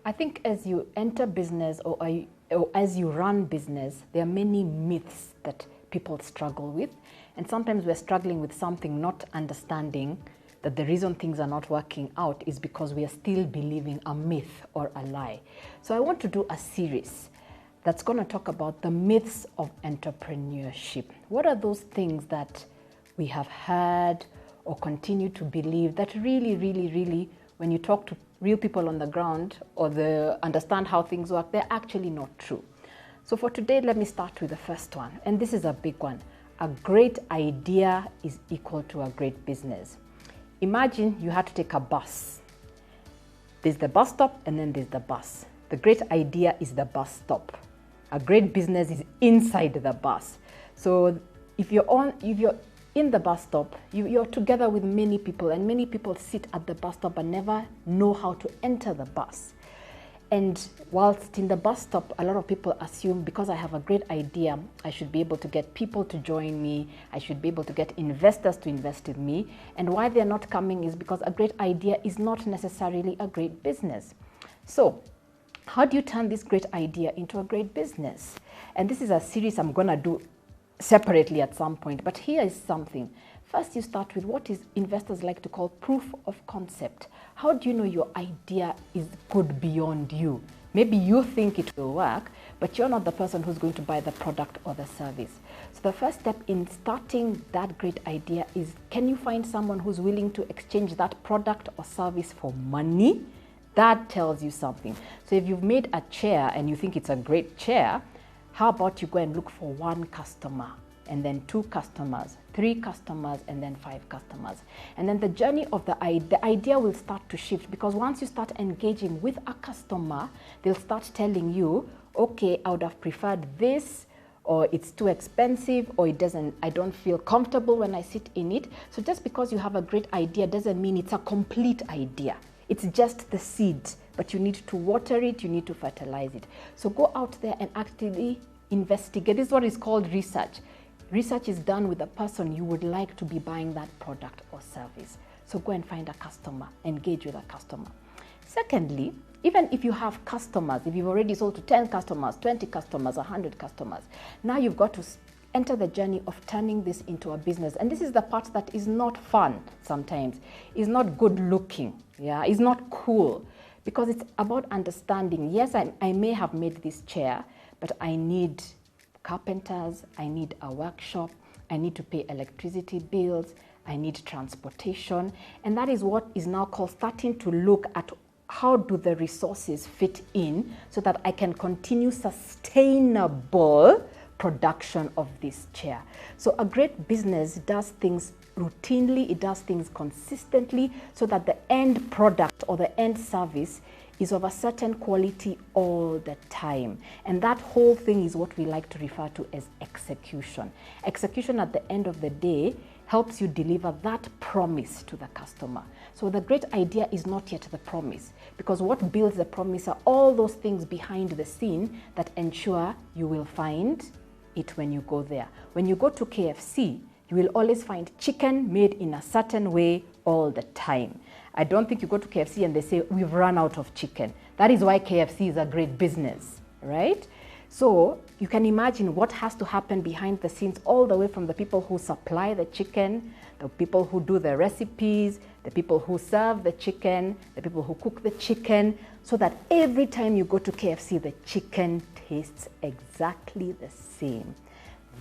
I think as you enter business or as you run business, there are many myths that people struggle with. And sometimes we're struggling with something, not understanding that the reason things are not working out is because we are still believing a myth or a lie. So I want to do a series that's going to talk about the myths of entrepreneurship. What are those things that we have heard or continue to believe that really, when you talk to real people on the ground or understand how things work, they're actually not true. So for today, let me start with the first one. And this is a big one. A great idea is equal to a great business. Imagine you had to take a bus. There's the bus stop and then there's the bus. The great idea is the bus stop. A great business is inside the bus. So if you're in the bus stop, you're together with many people, and many people sit at the bus stop but never know how to enter the bus. And whilst in the bus stop, a lot of people assume because I have a great idea, I should be able to get people to join me, I should be able to get investors to invest with me. And why they're not coming is because a great idea is not necessarily a great business. So how do you turn this great idea into a great business? And this is a series I'm gonna do separately at some point, but here is something. First, you start with what is investors like to call proof of concept. How do you know your idea is good beyond you? Maybe you think it will work, but you're not the person who's going to buy the product or the service. So the first step in starting that great idea is, can you find someone who's willing to exchange that product or service for money? That tells you something. So if you've made a chair and you think it's a great chair, how about you go and look for one customer, and then 2 customers, 3 customers, and then 5 customers. And then the journey of the idea will start to shift, because once you start engaging with a customer, they'll start telling you, okay, I would have preferred this, or it's too expensive, or I don't feel comfortable when I sit in it. So just because you have a great idea doesn't mean it's a complete idea. It's just the seed, but you need to water it, you need to fertilize it. So go out there and actively investigate. This is what is called research. Research is done with the person you would like to be buying that product or service. So go and find a customer, engage with a customer. Secondly, even if you have customers, if you've already sold to 10 customers, 20 customers, 100 customers, now you've got to enter the journey of turning this into a business. And this is the part that is not fun sometimes. It's not good looking, yeah? It's not cool, because it's about understanding, yes, I may have made this chair, but I need carpenters, I need a workshop, I need to pay electricity bills, I need transportation. And that is what is now called starting to look at how do the resources fit in so that I can continue sustainable production of this chair. So a great business does things routinely, it does things consistently, so that the end product or the end service is of a certain quality all the time. And that whole thing is what we like to refer to as execution. Execution at the end of the day helps you deliver that promise to the customer. So the great idea is not yet the promise, because what builds the promise are all those things behind the scene that ensure you will find it when you go there. When you go to KFC, you will always find chicken made in a certain way all the time. I don't think you go to KFC and they say, we've run out of chicken. That is why KFC is a great business, right? So you can imagine what has to happen behind the scenes, all the way from the people who supply the chicken, the people who do the recipes, the people who serve the chicken, the people who cook the chicken, so that every time you go to KFC, the chicken tastes exactly the same.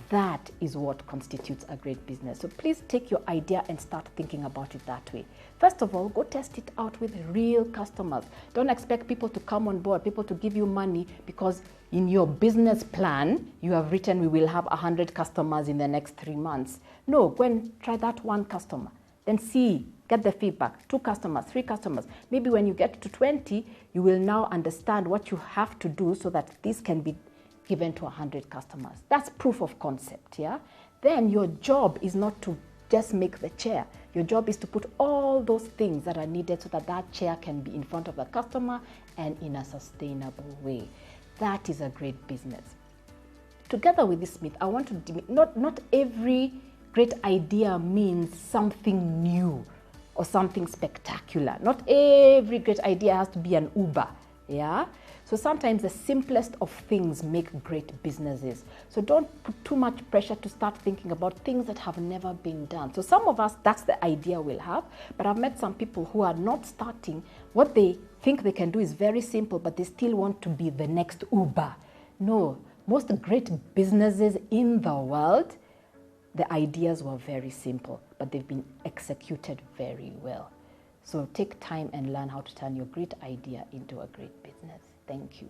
That is what constitutes a great business. So please take your idea and start thinking about it that way. First of all, go test it out with real customers. Don't expect people to come on board, people to give you money because in your business plan, you have written we will have 100 customers in the next 3 months. No, go and try that one customer. Then see, get the feedback. 2 customers, 3 customers. Maybe when you get to 20, you will now understand what you have to do so that this can be given to 100 customers. That's proof of concept, yeah? Then your job is not to just make the chair. Your job is to put all those things that are needed so that that chair can be in front of the customer and in a sustainable way. That is a great business. Together with this myth, I want to, not every great idea means something new or something spectacular. Not every great idea has to be an Uber. Yeah. So sometimes the simplest of things make great businesses. So don't put too much pressure to start thinking about things that have never been done. So some of us, that's the idea we'll have. But I've met some people who are not starting. What they think they can do is very simple, but they still want to be the next Uber. No, most great businesses in the world, the ideas were very simple, but they've been executed very well. So take time and learn how to turn your great idea into a great business. Thank you.